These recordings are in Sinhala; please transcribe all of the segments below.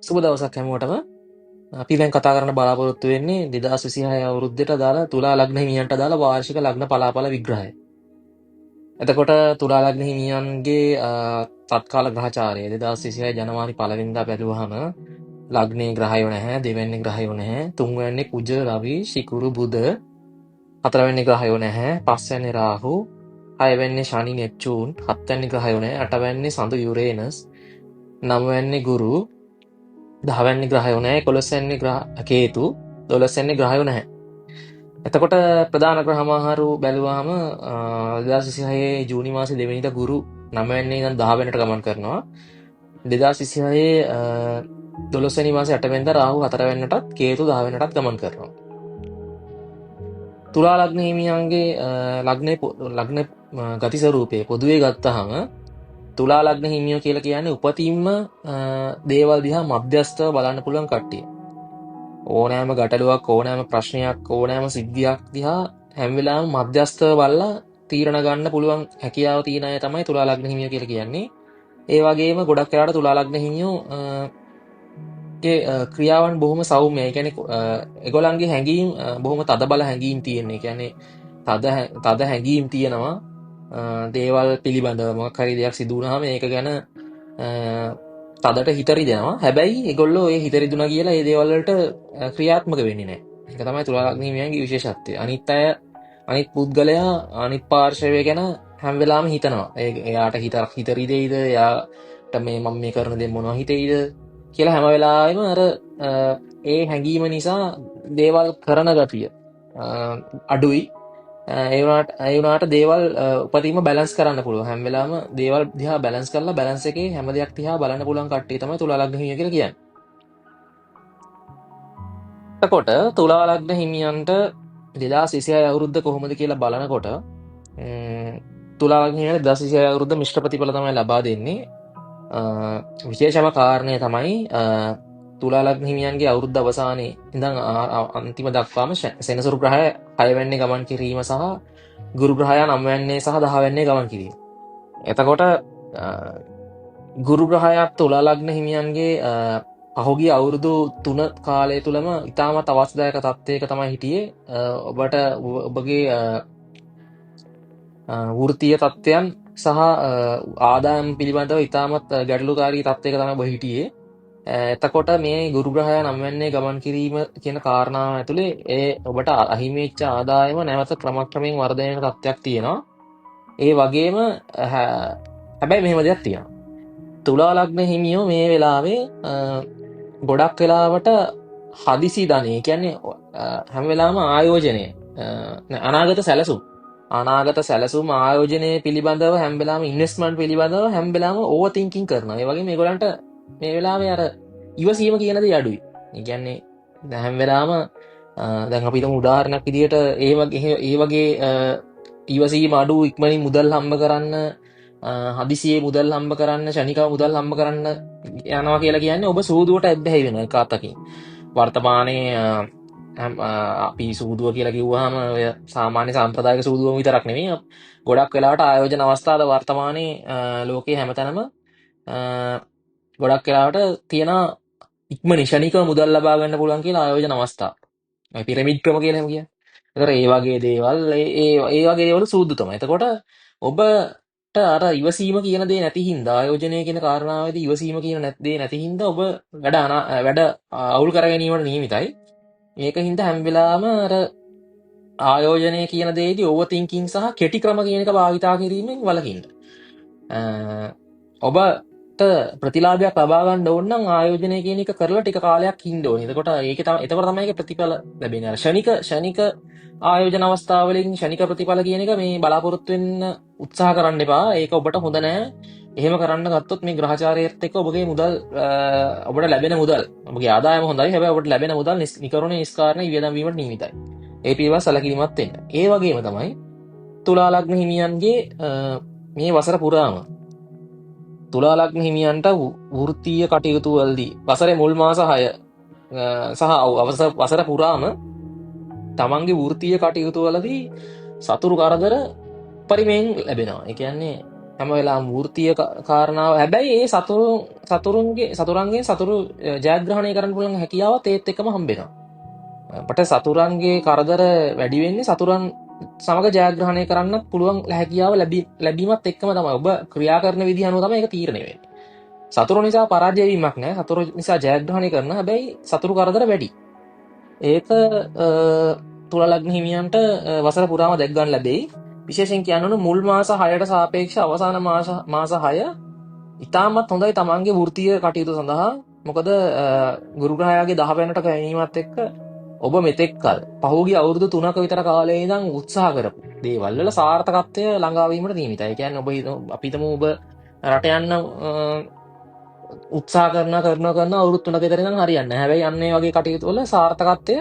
සුබ දවසක් හැමෝටම. අපි දැන් කතා කරන්න බලාපොරොත්තු වෙන්නේ 2026 අවුරුද්දට දාලා තුලා ලග්න හිමියන්ට දාලා වාර්ෂික ලග්න පලාපල විග්‍රහය. එතකොට තුලා ලග්න හිමියන්ගේ තත්කාල ග්‍රහචාරය 2026 ජනවාරි 1 වෙනිදා බැලුවහම ලග්නේ ග්‍රහයෝ නැහැ, දෙවැන්නේ ග්‍රහයෝ නැහැ, තුන්වැන්නේ කුජ, රවි, ශිකුරු, බුධ, හතරවැන්නේ ග්‍රහයෝ නැහැ, පස්වැන්නේ රාහු, හයවැන්නේ ශනි, නෙප්චූන්, හත්වැන්නේ ග්‍රහයෝ නැහැ, අටවැන්නේ සඳු, යුරේනස්, නවවැන්නේ ගුරු, 10වැනි ග්‍රහයෝ නැහැ, 11වැනි කේතු, 12වැනි ග්‍රහයෝ නැහැ. එතකොට ප්‍රධාන ග්‍රහමාහාරු බැලුවාම 2026 ජූනි මාසේ 2 වෙනිදා ගුරු 9 වෙනි ඉඳන් 10 වෙනිට ගමන් කරනවා. 2026 12 වෙනි මාසේ 8 වෙනිදා රාහු 4 වෙනිටත් කේතු 10 වෙනිටත් ගමන් කරනවා. තුලා ලග්න හිමියන්ගේ ලග්න ගති ස්වරූපයේ පොදුවේ ගත්තාම තුලා ලග්න හිමියෝ කියලා කියන්නේ උපතින්ම දේවල් දිහා මධ්‍යස්ථව බලන්න පුළුවන් කට්ටිය. ඕනෑම ගැටලුවක්, ඕනෑම ප්‍රශ්නයක්, ඕනෑම සිද්ධියක් දිහා හැම වෙලාවෙම මධ්‍යස්ථව බලලා තීරණ ගන්න පුළුවන් හැකියාව තියෙන අය තමයි තුලා ලග්න හිමියෝ කියලා කියන්නේ. ඒ වගේම ගොඩක් වෙලාවට තුලා ලග්න හිමියෝ ගේ ක්‍රියාවන් බොහොම සෞම්‍යයි. ඒ කියන්නේ ඒගොල්ලන්ගේ හැඟීම් බොහොම තදබල හැඟීම් තියෙන. ඒ කියන්නේ තද හැඟීම් තියෙනවා. දේවල් පිළිබඳව මොකක් හරි දෙයක් සිදු වුණාම ඒක ගැන තදට හිත රිදෙනවා. හැබැයි ඒගොල්ලෝ ඒ හිත රිදුනා කියලා ඒ දේවල් වලට ක්‍රියාත්මක වෙන්නේ නැහැ. ඒක තමයි තුලා ලග්න හිමියන්ගේ විශේෂත්වය. අනිත් පුද්ගලයා අනිත් පාර්ශවය ගැන හැම වෙලාවෙම හිතනවා. එයාට හිත රිදෙයිද? එයාට මම මේ කරන දේ මොනවා හිතෙයිද කියලා හැම වෙලාවෙම අර ඒ හැඟීම නිසා දේවල් කරන ගතිය අඩුයි. ඒ වුණාට දේවල් උපතින්ම බැලන්ස් කරන්න පුළුවන්. හැම වෙලාවෙම දේවල් දිහා බැලන්ස් කරලා බැලන්ස් එකේ හැම දෙයක් දිහා බලන්න පුළුවන් කට්ටිය තමයි තුලා ලග්න හිමියෝ කියලා කියන්නේ. එතකොට තුලා ලග්න හිමියන්ට 2026 අවුරුද්ද කොහොමද කියලා බලනකොට තුලා ලග්න හිමියන්ට 2026 අවුරුද්ද මිශ්‍ර ප්‍රතිඵල තමයි ලබා දෙන්නේ. විශේෂම කාරණය තමයි තුලා ලග්න හිමියන්ගේ අවුරුද්ද අවසානයේ ඉඳන් අන්තිම දක්වාම සෙනසුරු ග්‍රහය 6 වෙනි ගමන් කිරීම සහ ගුරු ග්‍රහය 9 වෙනි සහ 10 වෙනි ගමන් කිරීම. එතකොට ගුරු ග්‍රහයක් තුලා ලග්න හිමියන්ගේ පහුගිය අවුරුදු 3 කාලය තුලම ඉතාමත් අවස්ථායක තත්ත්වයක තමයි හිටියේ. ඔබට ඔබගේ වෘත්තීය තත්ත්වයන් සහ ආදායම් පිළිබඳව ඉතාමත් ගැටලුකාරී තත්ත්වයක තමයි ඔබ හිටියේ. එතකොට මේ ගුරු ග්‍රහය 9 වෙනි ගමන් කිරීම කියන කාරණාව ඇතුලේ ඒ ඔබට අහිමි වෙච්ච ආදායම නැවත ක්‍රමක්‍රමයෙන් වර්ධනය වෙන තත්ත්වයක් තියෙනවා. ඒ වගේම හැබැයි මෙහෙම දෙයක් තියෙනවා. තුලා ලග්න හිමියෝ මේ වෙලාවේ ගොඩක් වෙලාවට හදිසි ධනෙ, ඒ කියන්නේ හැම වෙලාවම ආයෝජනය, අනාගත සැලසුම් ආයෝජනය පිළිබඳව හැම වෙලාවම ඉන්වෙස්ට්මන්ට් පිළිබඳව හැම වෙලාවම ඕවර් තින්කින් කරනවා. ඒ වගේම මේගොල්ලන්ට මේ වෙලාවේ අර ඉවසීම කියන දේ අඩුයි. ඒ කියන්නේ දැන් හැම වෙලාවම දැන් අපි හිතමු උදාහරණයක් විදියට ඒ වගේ ඉවසීම අඩු, ඉක්මනින් මුදල් හම්බ කරන්න, හදිසියේ මුදල් හම්බ කරන්න, ශනිකව මුදල් හම්බ කරන්න යනවා කියලා කියන්නේ ඔබ සූදුවට ඇබ්බැහි වෙනවා එක අතකින්. වර්තමානයේ අපි සූදුව කියලා කිව්වහම ඔය සාමාන්‍ය සාම්ප්‍රදායික සූදුවම විතරක් නෙමෙයි. ගොඩක් වෙලාවට ආයෝජන අවස්ථාද වර්තමානයේ ලෝකයේ හැමතැනම ගොඩක් වෙලාවට තියෙන ඉක්මනින් ශනිකව මුදල් ලබා ගන්න පුළුවන් කියලා ආයෝජන අවස්ථා. ඔය පිරමිඩ් ක්‍රම කියලා එහෙම කියන්නේ. ඒතර ඒ වගේ දේවල් ඒ වගේ දේවල් සූදු තමයි. එතකොට ඔබට අර ඉවසීම කියන දේ නැති හින්දා, ආයෝජනය කියන කාරණාවේදී ඉවසීම කියන දේ නැති හින්දා ඔබ වැඩ අවුල් කර ගැනීමට නියමිතයි. ඒක හින්දා හැම වෙලාවම අර ආයෝජනය කියන දේදී ඕවර් තින්කින් සහ කෙටි ක්‍රම කියන එක භාවිතා කිරීමෙන් වළකින්න. ඔබට ප්‍රතිලාභයක් ලබා ගන්න ඕන නම් ආයෝජනය කියන එක කරලා ටික කාලයක් ඉන්න ඕනේ. එතකොට තමයි ඒක ප්‍රතිඵල ලැබෙන්නේ. අර ෂණික ආයෝජන අවස්ථාවලින් ෂණික ප්‍රතිඵල කියන එක මේ බලාපොරොත්තු වෙන්න උත්සාහ කරන්න එපා. ඒක ඔබට හොඳ නෑ. එහෙම කරන්න ගත්තොත් මේ ග්‍රහචාරයත් එක්ක ඔබගේ මුදල් ඔබට ලැබෙන මුදල්, ඔබගේ ආදායම හොඳයි. හැබැයි ඔබට ලැබෙන මුදල් නිකරුණේ නිස්කාරණේ වියදම් වීමට නියමිතයි. ඒ පිළිබඳව සැලකිලිමත් වෙන්න. ඒ වගේම තමයි තුලා ලග්න හිමියන්ගේ මේ වසර පුරාම තුලා ලග්න හිමියන්ට වෘත්තීය කටයුතු වලදී වසරේ මුල් මාස 6 සහ වසර පුරාම තමන්ගේ වෘත්තීය කටයුතු වලදී සතුරු කරදර පරිමයෙන් ලැබෙනවා. ඒ කියන්නේ හැම වෙලාවම වෘත්තීය කාරණාව. හැබැයි ඒ සතුරුන්ගේ සතුරු ජයග්‍රහණය කරන්න පුළුවන් හැකියාවත් ඒත් එක්කම හම්බෙනවා. අපට සතුරන්ගේ කරදර වැඩි වෙන්නේ සතුරන් සමග ජයග්‍රහණය කරන්න පුළුවන් හැකියාව ලැබීමත් එක්කම තමයි. ඔබ ක්‍රියා කරන විදිහ අනුව තමයි ඒක තීරණය වෙන්නේ. සතුරු නිසා පරාජය වීමක් නැහැ. සතුරු නිසා ජයග්‍රහණය කරන හැබැයි සතුරු කරදර වැඩි. ඒක තුල ලග්න හිමියන්ට වසර පුරාම දැක් ගන්න ලැබෙයි. විශේෂයෙන් කියන්න ඕන මුල් මාස 6ට සාපේක්ෂව අවසාන මාස 6 ඉතාමත් හොඳයි තමන්ගේ වෘත්තීය කටයුතු සඳහා. මොකද ගුරු ග්‍රහයාගේ 10 වෙනිට ගැනීමත් එක්ක ඔබ මෙතෙක් කල පහුගිය අවුරුදු 3ක විතර කාලේ ඉඳන් උත්සාහ කරපු දේවල් වල සාර්ථකත්වය ළඟා වීමට නියමිතයි. ඒ කියන්නේ අපි හිතමු ඔබ රට යන්න උත්සාහ කරන අවුරුදු 3ක විතර ඉඳන් හරියන්නේ නැහැ. හැබැයි අන්න ඒ වගේ කටයුතු වල සාර්ථකත්වය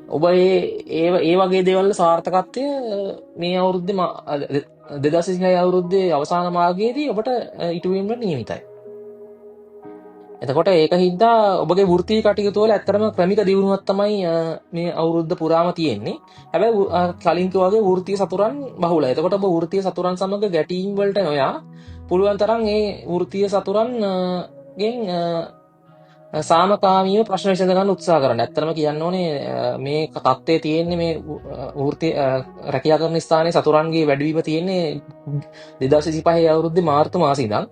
ඔබ ඒ වගේ දේවල් වල සාර්ථකත්වය මේ අවුරුද්දේ 2026 අවුරුද්දේ අවසාන මාර්ගයේදී ඔබට ඉටු වීමට නියමිතයි. එතකොට ඒක හින්දා ඔබගේ වෘත්තීය කටයුතු වල ඇත්තටම ක්‍රමික දියුණුවක් තමයි මේ අවුරුද්ද පුරාම තියෙන්නේ. හැබැයි කලින් කිව්වා වගේ වෘත්තීය සතුරන් බහුලයි. එතකොට ඔබ වෘත්තීය සතුරන් සමග ගැටීම් වලට නොයා පුළුවන් තරම් ඒ වෘත්තීය සතුරන් ගෙන් සාමකාමීව ප්‍රශ්න විසඳ ගන්න උත්සාහ කරන්න. ඇත්තටම කියන්න ඕනේ මේ තත්ත්වයේ තියෙන්නේ මේ වෘත්තීය රැකියා කරන ස්ථානයේ සතුරන්ගේ වැඩිවීම තියෙන්නේ 2025 අවුරුද්දේ මාර්තු මාසෙ ඉඳන්.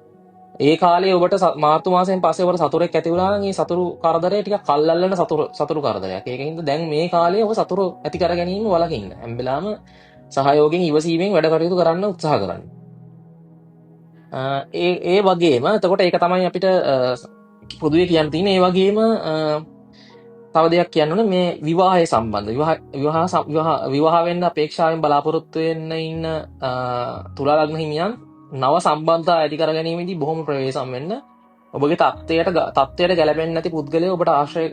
ඒ කාලේ ඔබට මාර්තු මාසයෙන් පස්සේ ඔබට සතුරෙක් ඇති වුණා නම් ඒ සතුරු කරදරේ ටිකක් කල්ල්ලන සතුරු කරදරයක්. ඒකින්ද දැන් මේ කාලේ ඔබ සතුරු ඇති කර ගැනීම වලකින්න. හැම වෙලාවම සහයෝගයෙන් ඉවසීමෙන් වැඩ කටයුතු කරන්න උත්සාහ කරන්න. ඒ වගේම එතකොට ඒක තමයි අපිට පොදුවේ කියන්න තියෙන්නේ. ඒ වගේම තව දෙයක් කියන්න ඕනේ මේ විවාහය සම්බන්ධ. විවාහ වෙන්න අපේක්ෂාවෙන් බලාපොරොත්තු වෙන්න ඉන්න තුලා ලග්න හිමියන් නව සම්බන්ධතා ඇති කර ගැනීමේදී බොහොම ප්‍රවේශම් වෙන්න. ඔබගේ තත්ත්වයට ගැලපෙන්නේ නැති පුද්ගලයා ඔබට ආශ්‍රය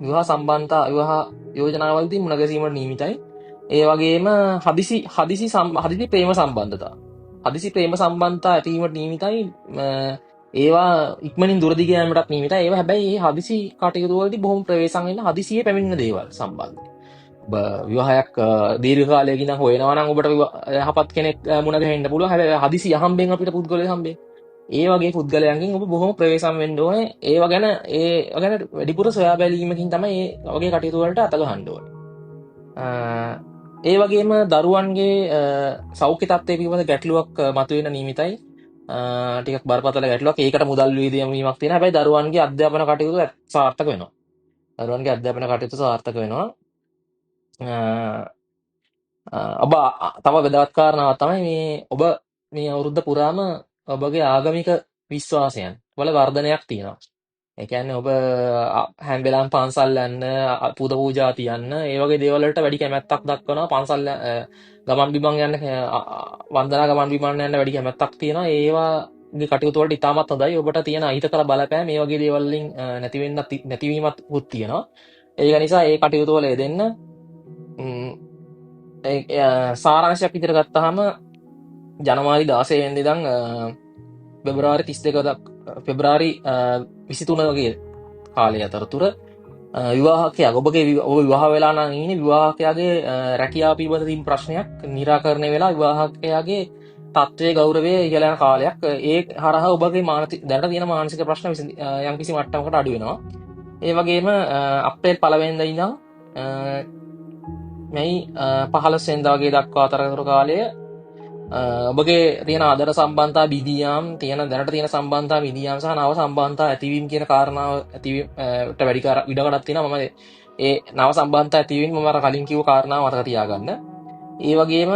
විවාහ සම්බන්ධතා විවාහ යෝජනාවලදී මුණ ගැසීමට නියමිතයි. ඒ වගේම හදිසි ප්‍රේම සම්බන්ධතා. හදිසි ප්‍රේම සම්බන්ධතා ඇතිවීමට නියමිතයි. ඒවා ඉක්මනින් දුරදිග යෑමටත් නියමිතයි. ඒවා හැබැයි මේ හදිසි කටයුතු වලදී බොහොම ප්‍රවේශම් වෙන්න හදිසියේ පැමිණෙන දේවල් සම්බන්ධයි. ඔබ විවාහයක් දීර්ඝ කාලයකින් නම් හොයනවා නම් ඔබට යහපත් කෙනෙක් මුණ ගැහෙන්න පුළුවන්. හැබැයි හදිසි යහම්බෙන් අපිට පුද්ගලයෙක් හම්බෙන්නේ. ඒ වගේ පුද්ගලයන්ගෙන් ඔබ බොහොම ප්‍රවේශම් වෙන්න ඕනේ. ඒව ගැන වැඩිපුර සොයා බැලීමකින් තමයි මේ වගේ කටයුතු වලට අත ගහන්න ඕනේ. ඒ වගේම දරුවන්ගේ සෞඛ්‍ය තත්ත්වය පිළිබඳ ගැටලුවක් මතුවෙන නියමිතයි. ටිකක් බරපතල ගැටලුවක්. ඒකට මුදල් වියදම් වීමක් තියෙනවා. හැබැයි දරුවන්ගේ අධ්‍යාපන කටයුතු සාර්ථක වෙනවා. දරුවන්ගේ අධ්‍යාපන කටයුතු සාර්ථක වෙනවා. ඔබ තව වැදගත් කාරණාවක් තමයි ඔබ මේ අවුරුද්ද පුරාම ඔබගේ ආගමික විශ්වාසයන් වල වර්ධනයක් තියෙනවා. ඒ කියන්නේ ඔබ හැම වෙලාවෙම පන්සල් යන්න, පුද පූජා තියන්න, ඒ වගේ දේවල් වලට වැඩි කැමැත්තක් දක්වනවා. පන්සල් ගමන් බිමන් යන්න, වන්දනා ගමන් බිමන් යන්න වැඩි කැමැත්තක් තියෙනවා. ඒවාගේ කටයුතු වලට ඉතාමත් හොඳයි. ඔබට තියෙන අහිතකර බලපෑම මේ වගේ දේවල් වලින් නැතිවීමත් උත් තියෙනවා. ඒක නිසා ඒ කටයුතු වල යෙදෙන්න. සාරාංශයක් විදිහට ගත්තාම ජනවාරි 16 වෙනිදා ඉඳන් පෙබරවාරි 23 වගේ කාලය අතරතුර විවාහකයා ඔබ විවාහ වෙලා නම් ඉන්නේ විවාහකයාගේ රැකියාව පිළිබඳ තිබු ප්‍රශ්නයක් निराකරණය වෙලා විවාහකයාගේ තත්ත්වයේ ගෞරවය ඉහළ යන කාලයක්. ඒ හරහා ඔබගේ දැනට තියෙන මානසික ප්‍රශ්න යම්කිසි මට්ටමකට අඩු වෙනවා. ඒ වගේම අප්‍රේල් 1 වෙනිදා ඉඳන් මැයි 15 වෙනිදා වගේ දක්වා අතරතුර කාලය ඔබගේ තියෙන ආදර සම්බන්ධතා බිඳියාම් දැනට තියෙන සම්බන්ධතා බිඳියාම් සහ නව සම්බන්ධතා ඇතිවීම කියන කාරණාව ඇතිවීමට වැඩි ඉඩකඩක් තියෙනවා. මම ඒ නව සම්බන්ධතා ඇතිවීම මම අර කලින් කිව්ව කාරණාව මතක තියාගන්න. ඒ වගේම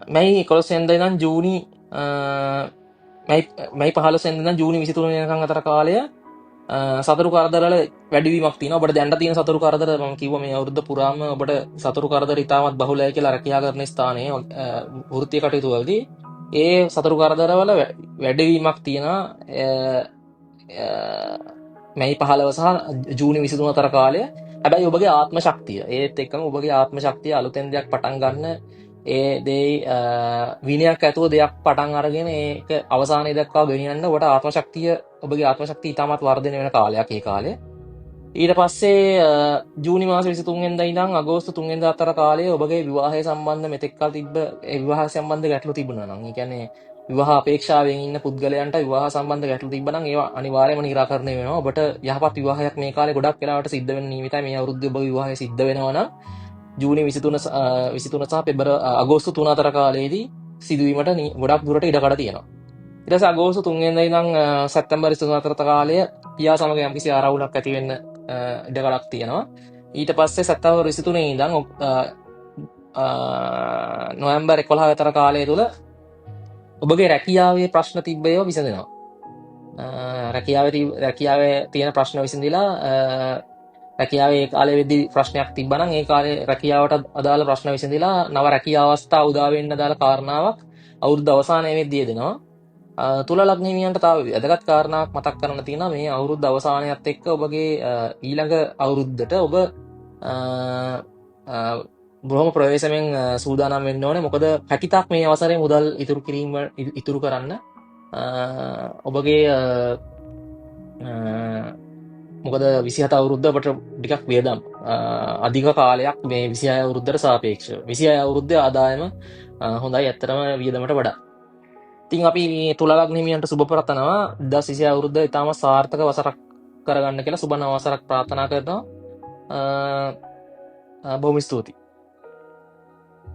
මැයි 11 වෙනිදා ඉඳන් මැයි 15 වෙනිදා ඉඳන් ජූනි 23 වෙනිදා අතර කාලය සතුරු කරදර වල වැඩිවීමක් තියෙනවා. ඔබට දැනට තියෙන සතුරු කරදර මම කිව්වා මේ අවුරුද්ද පුරාම ඔබට සතුරු කරදර ඉතාමත් බහුලයි කියලා රැකියා කරන ස්ථානයේ වෘත්තීය කටයුතු වලදී ඒ සතුරු කරදර වල වැඩිවීමක් තියෙනවා. මැයි 15 සහ ජූනි 23 අතර කාලය. හැබැයි ඔබගේ ආත්ම ශක්තිය ඒත් එක්කම ඔබගේ ආත්ම ශක්තිය අලුතෙන් දෙයක් පටන් ගන්න ඒ දේ විනයක් ඇතුව දෙයක් පටන් අරගෙන ඒක අවසානයේ දක්වා ගෙනියන්න ඔබට ඔබගේ ආත්ම ශක්තිය ඉතාමත් වර්ධනය වෙන කාලයක් ඒ කාලය. ඊට පස්සේ ජූනි මාස 23 වෙනිදා ඉඳන් අගෝස්තු 3 වෙනිදා අතර කාලයේ ඔබගේ විවාහය සම්බන්ධ මෙතෙක් කල තිබ්බ විවාහ සම්බන්ධ ගැටලු තිබුණා නම්, ඒ කියන්නේ විවාහ අපේක්ෂාවෙන් ඉන්න පුද්ගලයන්ට විවාහ සම්බන්ධ ගැටලු තිබ්බා නම් ඒවා අනිවාර්යයෙන්ම නිරාකරණය වෙනවා. ඔබට යහපත් විවාහයක් මේ කාලේ ගොඩක් වෙලාවට සිද්ධ වෙන්න නියමිතයි. මේ අවුරුද්දේ ඔබ විවාහය සිද්ධ වෙනවා නම් ජූනි 23 සහ අගෝස්තු 3 අතර කාලයේදී සිදුවීමට ගොඩක් දුරට ඉඩකඩ තියෙනවා. ඊට පස්සේ අගෝස්තු 3 වෙනිදා ඉඳන් සැප්තැම්බර් 24 අතර කාලය පියා සමග යම්කිසි ආරවුලක් ඇති වෙන්න ඉඩකඩක් තියෙනවා. ඊට පස්සේ සැප්තැම්බර් 23 ඉඳන් නොවැම්බර් 11 අතර කාලය තුල ඔබගේ රැකියාවේ ප්‍රශ්න තිබ්බ ඒවා විසඳෙනවා. රැකියාවේ තියෙන ප්‍රශ්න විසඳිලා රැකියාවේ කාලේ වෙද්දී ප්‍රශ්නයක් තිබ්බා නම් ඒ කාලේ රැකියාවට අදාළ ප්‍රශ්න විසඳිලා නව රැකියාව අවස්ථා උදා වෙන්න අදාළ කාරණාවක් අවුරුද්ද අවසානයේ වෙද්දී දෙනවා. තුල ලග්න හිමියන්ට තව වැදගත් කාරණාවක් මතක් කරන්න තියෙනවා. මේ අවුරුද්ද අවසානයත් එක්ක ඔබගේ ඊළඟ අවුරුද්දට ඔබ බොහොම ප්‍රවේශමෙන් සූදානම් වෙන්න ඕනේ. මොකද පැකිතක් මේ අවසරේ මුදල් ඉතුරු කරන්න ඔබගේ මොකද 27 අවුරුද්ද අපට ටිකක් වියදම් අධික කාලයක් මේ 26 අවුරුද්දට සාපේක්ෂව. 26 අවුරුද්දේ ආදායම හොඳයි ඇත්තටම වියදමට වඩා. ඉතින් අපි තුලා ලග්න හිමියන්ට සුබ ප්‍රාර්ථනාව 2026 අවුරුද්ද ඉතාම සාර්ථක වසරක් කරගන්න කියලා සුබ නව වසරක් ප්‍රාර්ථනා කරනවා. බොහොම ස්තුතියි.